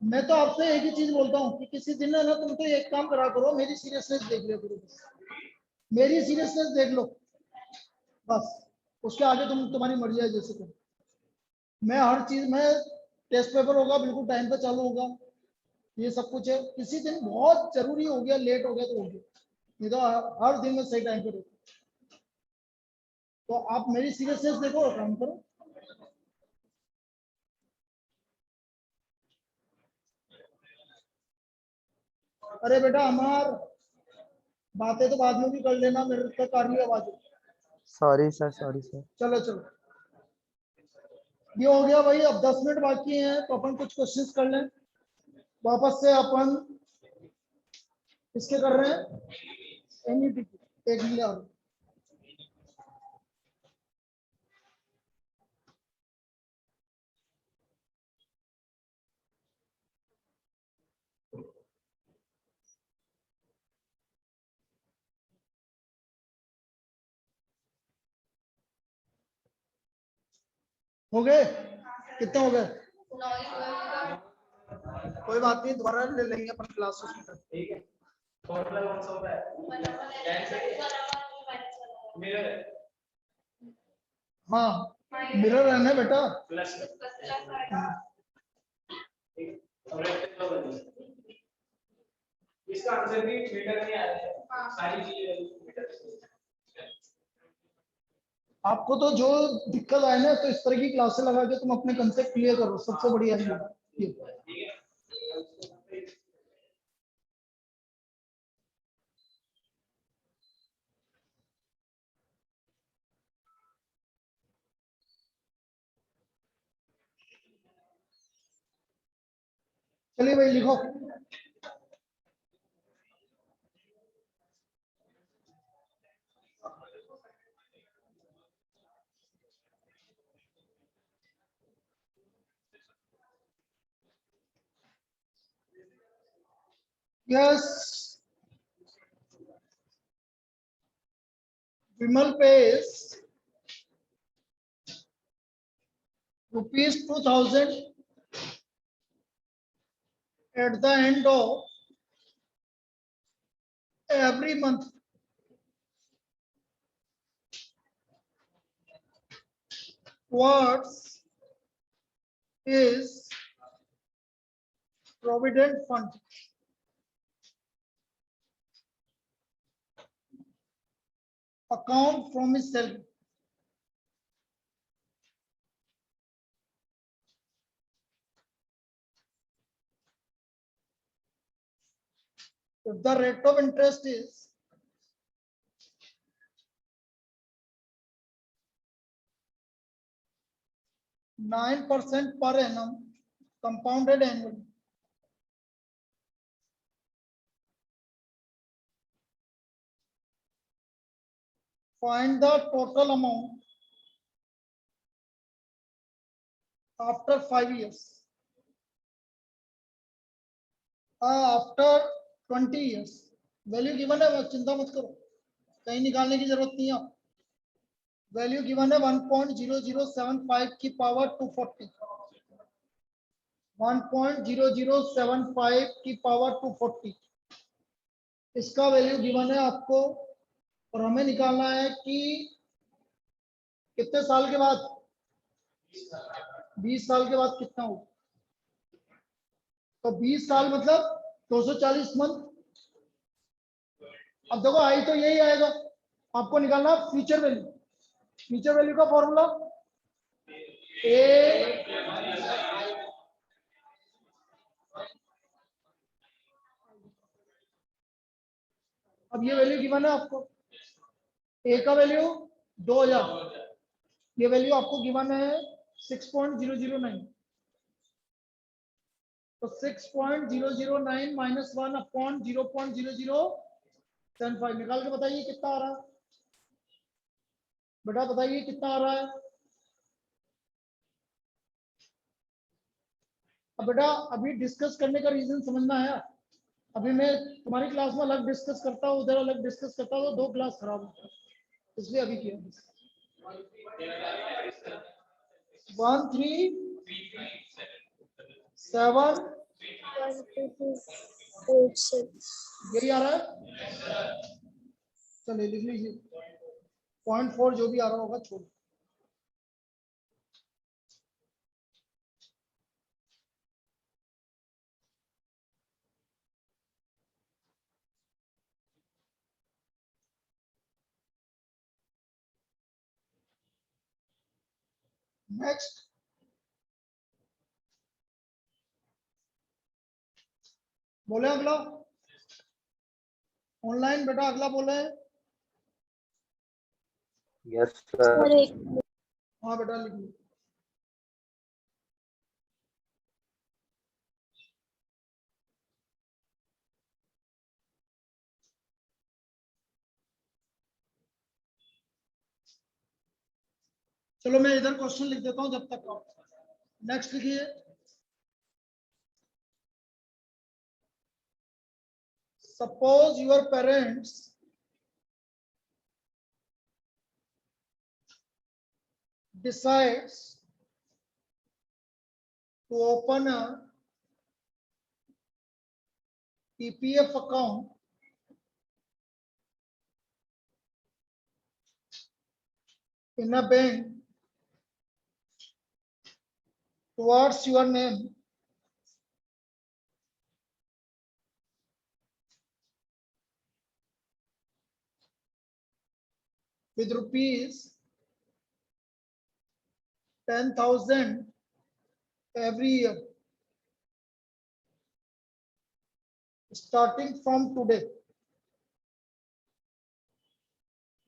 मैं तो आपसे एक ही चीज बोलता हूँ कि किसी दिन है ना, तुम तो एक काम करा करो, मेरी सीरियसनेस देख लिया करो, मेरी सीरियसनेस देख लो बस। उसके आगे तुम्हारी मर्जी है जैसे तुम। मैं हर चीज में, टेस्ट पेपर होगा बिल्कुल टाइम पे चालू होगा, ये सब कुछ है। किसी दिन बहुत जरूरी हो गया, लेट हो गया तो हो गया, नहीं तो हर दिन में सही टाइम पे रहता। तो आप मेरी सीरियसनेस देखो और काम करो। अरे बेटा हमार बातें तो बाद में भी कर लेना, मेरे तक आ रही है आवाज। Sorry sir, sorry sir. चलो चलो, ये हो गया भाई। अब 10 मिनट बाकी हैं तो अपन कुछ क्वेश्चंस कर लें। वापस से अपन इसके कर रहे हैं एनईटी की, एक मिनट और। हो गए? कितने हो गए? कोई बात नहीं, दोबारा ले लेंगे अपन क्लास उसमें। ठीक है। हाँ मिरर है ना बेटा। इसका आंसर भी मीटर में आ रहा है, सारी चीजें मीटर से। आपको तो जो दिक्कत आए ना, तो इस तरह की क्लासेस लगा के तुम अपने कंसेप्ट क्लियर करो, सबसे बढ़िया है ये। चलिए भाई लिखो। Yes, Vimal pays ₹2000 at the end of every month towards his provident fund. Account from his salary. If the rate of interest is 9% per annum, compounded annually, find the total amount after 5 years. After 20 years. Value given है, चिंता मत करो, कहीं निकालने की जरूरत नहीं है। वैल्यू गिवन है 1.0075 की पावर 240, 1.0075 की पावर 240, इसका वैल्यू गिवन है आपको। और हमें निकालना है कि कितने साल के बाद, 20 साल के बाद कितना हो। तो 20 साल मतलब 240 मंथ। अब देखो आई तो यही आएगा, आपको निकालना फ्यूचर वैल्यू। फ्यूचर वैल्यू का फॉर्मूला ए, अब ये वैल्यू गिवन है आपको। ए का वैल्यू 2000, ये वैल्यू आपको गिवन है 6.009। तो 6.009 माइनस 1 अपॉन 0.0075 निकाल के बताइए कितना आ रहा है बेटा, बताइए कितना आ रहा है। अब बेटा अभी डिस्कस करने का रीजन समझना है। अभी मैं तुम्हारी क्लास में अलग डिस्कस करता हूँ, उधर अलग डिस्कस करता हूँ, तो 2 क्लास खराब होता है, इसलिए अभी किया। 1337 12286. यही आ रहा है, चलिए लिख लीजिए 0.4 जो भी आ रहा होगा छोड़। नेक्स्ट बोले अगला, ऑनलाइन बेटा अगला बोले। Yes sir. और एक हाँ बेटा लिख लो। चलो मैं इधर क्वेश्चन लिख देता हूं जब तक आप नेक्स्ट लिखिए। Suppose your parents decides to open a PPF account in a bank towards your name with rupees 10,000 every year starting from today.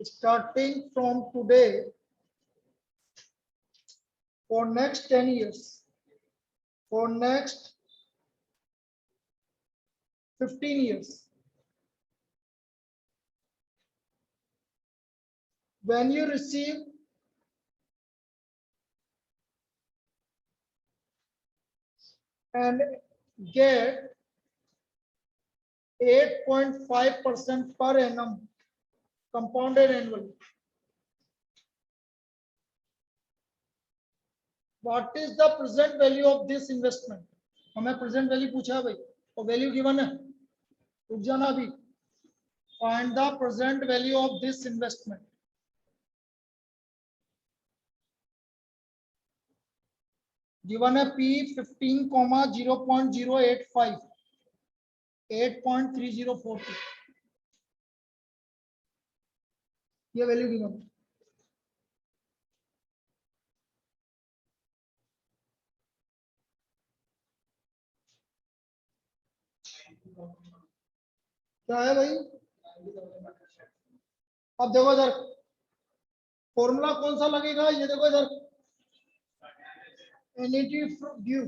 Starting from today for next 10 years, for next 15 years. When you receive and get 8.5% per annum compounded annually, what is the present value of this investment? हमें present value पूछा है भाई, और value given है, रुक जाना अभी। Find the present value of this investment. Given है P 15, 0.085, 8.3042, ये वैल्यू गिवन है। क्या है भाई? अब देखो इधर फॉर्मूला कौन सा लगेगा, ये देखो इधर एनईटी ड्यू।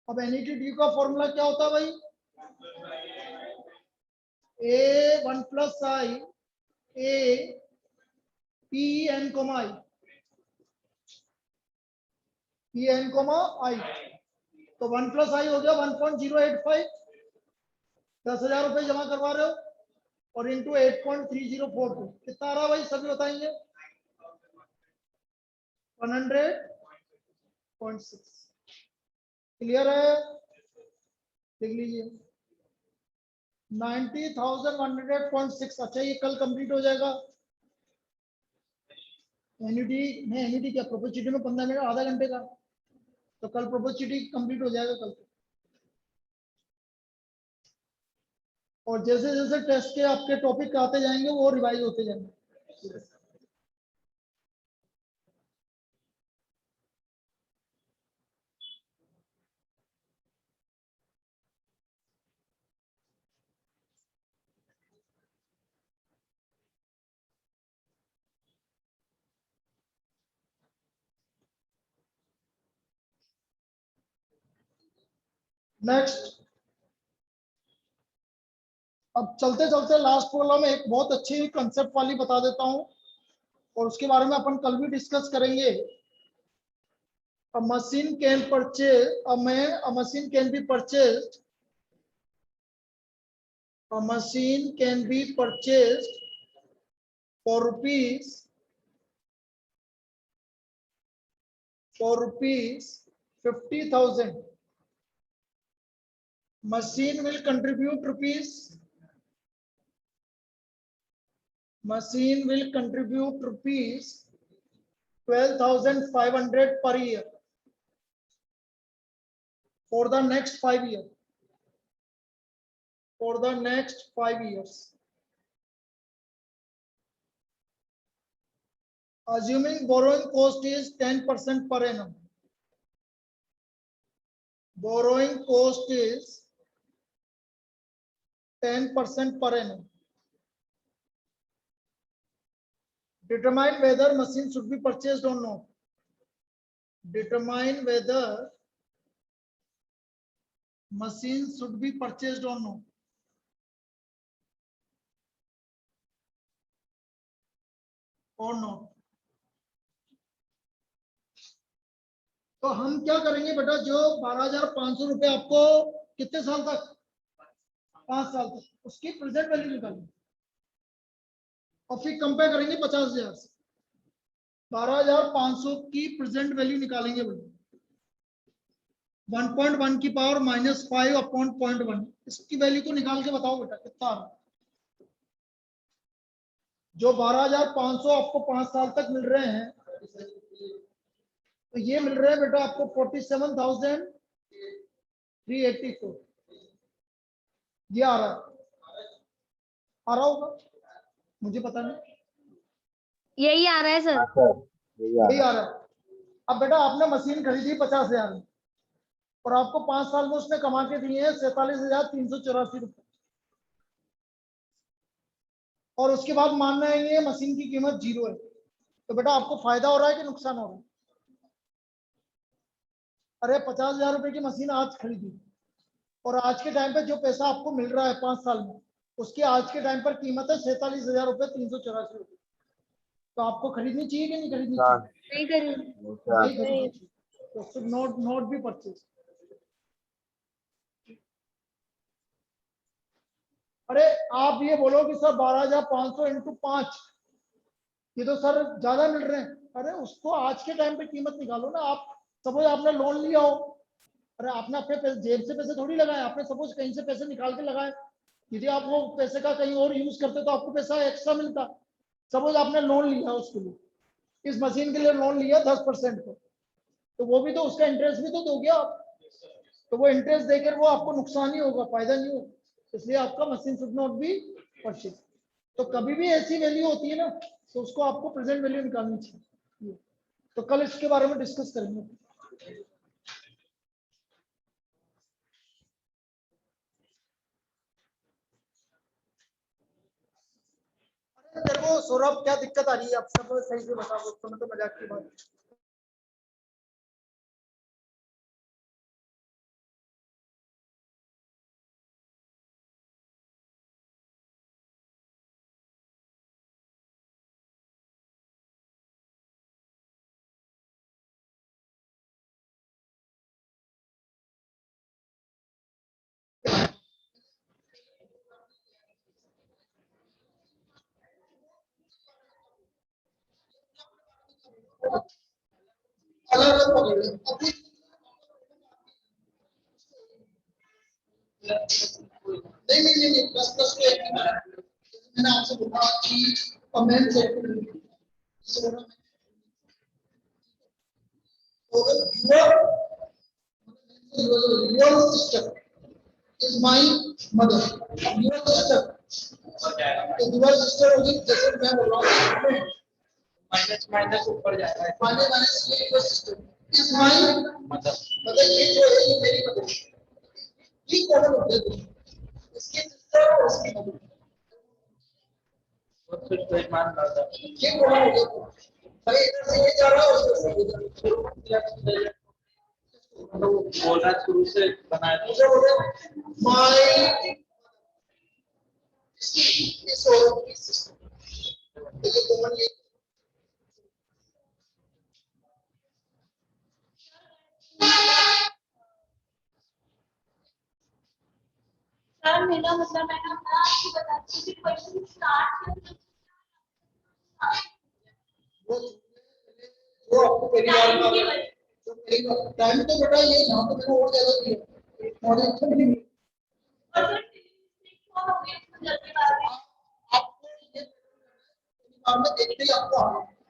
अब एनईटी ड्यू का फॉर्मूला क्या होता है भाई? A 1 plus I A P N comma I, P N comma I. तो 1 प्लस आई हो गया 1.085, 10,000 रुपए जमा करवा रहे हो, और इंटू 8.3042 कितना आ रहा भाई, सभी बताएंगे? 100.6। क्लियर है? लिख लीजिए 90,100.6। अच्छा ये कल कंप्लीट हो जाएगा। एन्युटी नहीं, एन्युटी क्या, प्रोपोर्चिटी में 15 मिनट आधा घंटे का, तो कल प्रोपोर्चिटी कंप्लीट हो जाएगा कल। और जैसे जैसे टेस्ट के आपके टॉपिक आते जाएंगे वो रिवाइज होते जाएंगे। नेक्स्ट, अब चलते चलते लास्ट प्रॉब्लम में एक बहुत अच्छी कंसेप्ट वाली बता देता हूं, और उसके बारे में अपन कल भी डिस्कस करेंगे। A machine can purchase a machine can be purchased. A machine can be purchased for rupees 50,000 machine will contribute rupees 12,500 per year for the next 5 years. For the next 5 years. Assuming borrowing cost is 10% per annum. Borrowing cost is 10% per annum. Determine whether machine should be purchased or not. Determine whether machine should be purchased or not. Or not. तो हम क्या करेंगे बेटा, जो 12,500 रुपए आपको कितने साल तक, 5 साल तक, उसकी प्रेजेंट वैल्यू निकालेंगे और फिर कंपेयर करेंगे 50,000 से। 12,500 की प्रेजेंट वैल्यू निकालेंगे बेटा, 1.1 की पावर -5 अपॉन 0.1, इसकी वैल्यू को निकाल के बताओ बेटा कितना आ रहा है। जो 12,500 आपको 5 साल तक मिल रहे हैं, तो ये मिल रहे हैं बेटा आपको 47,384, ये आ रहा होगा, मुझे पता नहीं, यही आ रहा है सर। यही आ रहा है। अब बेटा आपने मशीन खरीदी 50,000 में और आपको 5 साल में उसने कमा के दिए हैं 47,384 रुपए, और उसके बाद मानना है ये मशीन की कीमत 0 है, तो बेटा आपको फायदा हो रहा है कि नुकसान हो रहा है? अरे 50,000 रुपए की मशीन आज खरीदी और आज के टाइम पे जो पैसा आपको मिल रहा है 5 साल में, उसकी आज के टाइम पर कीमत है 47,000 रुपए 384 रुपए, तो आपको खरीदनी चाहिए कि नहीं खरीदनी चाहिए? नहीं करूँ। नहीं खरीदनी चाहिए, तो शुड नॉट बी परचेज। अरे आप ये बोलो कि सर 12,500 इंटू 5, ये तो सर ज्यादा मिल रहे हैं। अरे उसको आज के टाइम पे कीमत निकालो ना। आप सपोज आपने लोन लिया हो, अरे आपने अपने जेब से पैसे थोड़ी लगाए, आपने सपोज कहीं से पैसे निकाल के लगाए, यदि आप वो पैसे का कहीं और यूज करते तो आपको पैसा एक्स्ट्रा मिलता। सपोज आपने लोन लिया उसके लिए, इस मशीन के लिए लोन लिया 10% को, तो वो भी तो उसका इंटरेस्ट भी तो दोगे आप, तो वो इंटरेस्ट देकर वो आपको नुकसान ही होगा, फायदा नहीं होगा, इसलिए आपका machine should not be purchase. तो कभी भी ऐसी वैल्यू होती है ना, तो उसको आपको प्रेजेंट वैल्यू निकालनी चाहिए। तो कल इसके बारे में डिस्कस करेंगे। तेरे को सौरभ क्या दिक्कत आ रही है? आप सब सही से बताओ, तो मतलब मजाक की बात। अलग अलग पकड़ अभी नहीं प्लस प्लस को एक ही माना। मैंने आपसे बोला कि comment section your sister is my mother, your sister तो your sister होगी, जैसे मैं बोल रहा हूँ माइनस माइनस ऊपर जाएगा, माइनस माइनस ये your sister is my mother, मतलब ये जो है ये मेरी मदर, ये कॉमन होते हैं, इसके सिस्टर और इसकी मदर, फिर कोई मान लाता ये कॉमन हो गया। भाई इधर से ये जा रहा है, उधर से इधर बोलना शुरू से बनाया मुझे बोले माय इस और इस सिस्टम ये कॉमन ये सर मेरा मतलब मैं आपको बताती हूँ कि क्वेश्चन स्टार्ट वो आपको पहली बार टाइम तो बेटा ये यहाँ पे मैंने और ज्यादा दिया मॉडल तो नहीं और सर और हो गए जल्दी बात आपको ये काम में देखते ही आपको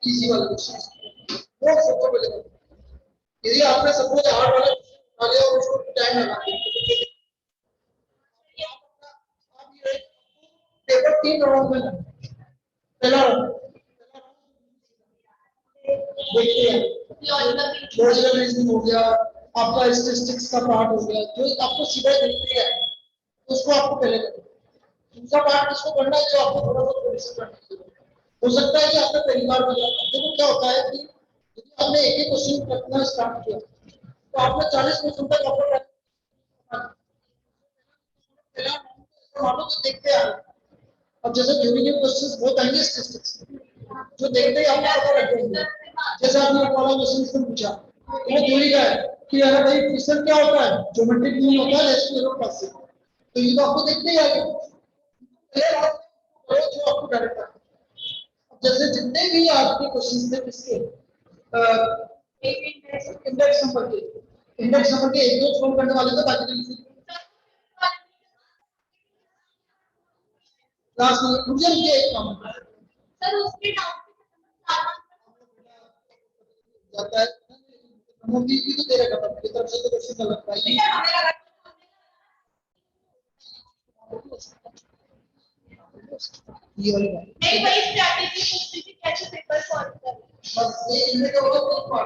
इजी वाला क्वेश्चन वो फोटो मिलेगा। यदि आपने सपोज हार्ड वाला क्वेश्चन डाले और उसको टाइम लगा दिया आप ये पेपर 3 राउंड में लेना। पहला राउंड देखते हैं लॉजिकल रीजनिंग हो गया, आपका स्टैटिस्टिक्स का पार्ट हो गया, जो आपको सीधा देखते हैं उसको आपको पहले करना है। दूसरा पार्ट किसको करना है जो आपको थोड़ा बहुत रिविजन करना है। हो सकता है कि आपने पहली बार किया, देखो क्या होता है कि यदि आपने एक ही क्वेश्चन करना स्टार्ट किया तो आपने 40 क्वेश्चन तक अपना पहला मान लो तो देखते आ रहे। अब जैसे ड्यूरिंग के क्वेश्चंस बहुत आएंगे स्टैटिस्टिक्स जो देखते ही आपको पता लग जाएंगे। जैसे आपने वाला क्वेश्चन इसमें पूछा वो थ्योरी का है कि अरे भाई फिशन क्या होता है, ज्योमेट्रिक मीन होता है रेशनल पास से, तो ये तो आपको देखते ही आ गए। पहले आप करो जो आपको डायरेक्ट आता है। जैसे जितने भी आपके क्वेश्चंस थे किसके इंडेक्स नंबर के एक दो सॉल्व करने वाले थे, बाकी तो इजी क्लास में मुझे एक काम सर उसके डाउट जाता है मूवी भी तो तेरे खत्म की तरफ से तो क्वेश्चन लगता है ये वाली बात नहीं भाई स्ट्रैटेजी पूछती थी कैसे पेपर सॉल्व करें। बस ये इनमें का होगा